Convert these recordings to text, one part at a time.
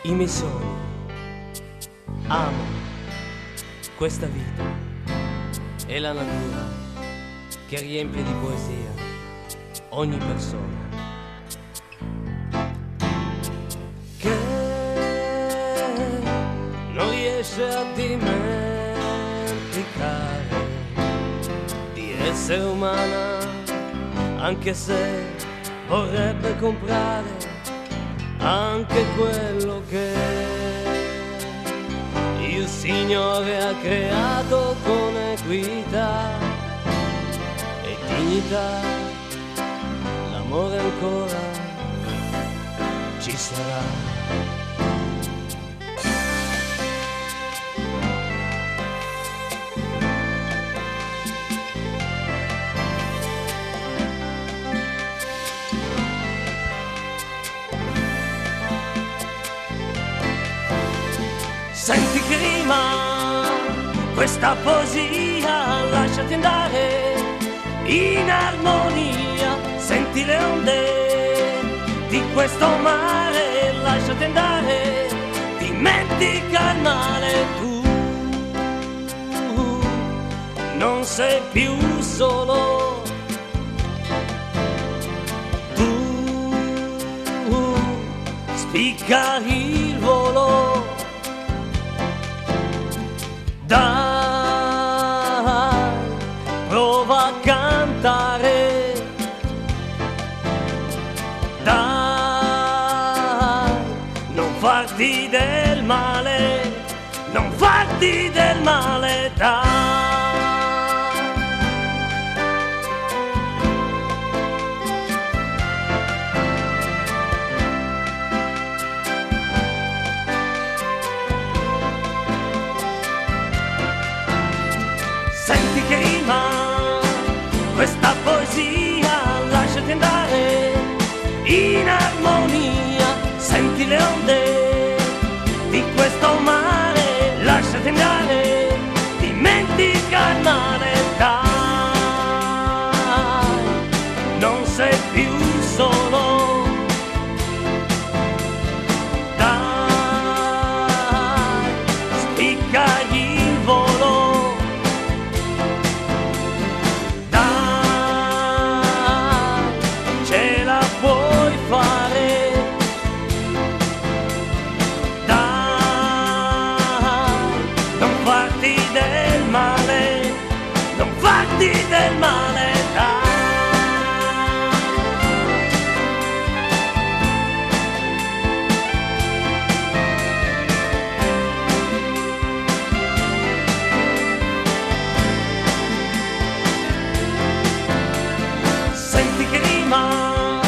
i miei sogni. Amo questa vita e la natura che riempie di poesia ogni persona. Che non riesce a dimenticare di essere umana, anche se vorrebbe comprare anche quello che il Signore ha creato con equità e dignità. L'amore ancora ci sarà. Senti che rima questa poesia, lasciati andare in armonia. Senti le onde di questo mare, lasciati andare, dimentica il male. Tu non sei più solo, tu spicca il volo. Dai, prova a cantare, dai, non farti del male, non farti del male, dai. Senti che rima questa poesia, lasciati andare in armonia. Senti le onde di questo mare, lasciati andare, dimentica il male. Dai, non sei più solo, dai, spicca il volo. Puoi fare, dai, non farti del male, non farti del male, dai. Senti che rima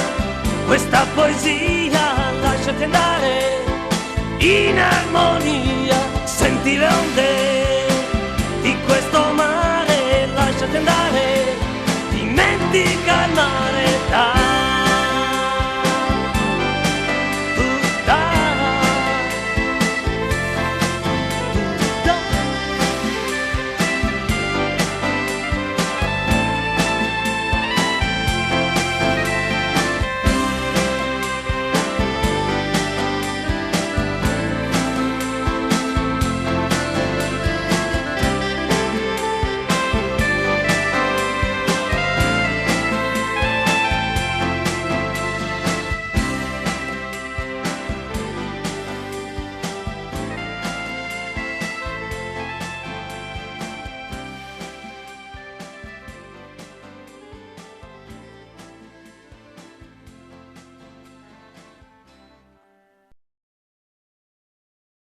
questa poesia, lasciati andare in armonia. Senti le onde di questo mare, lasciati andare, dimentica il mare, dai.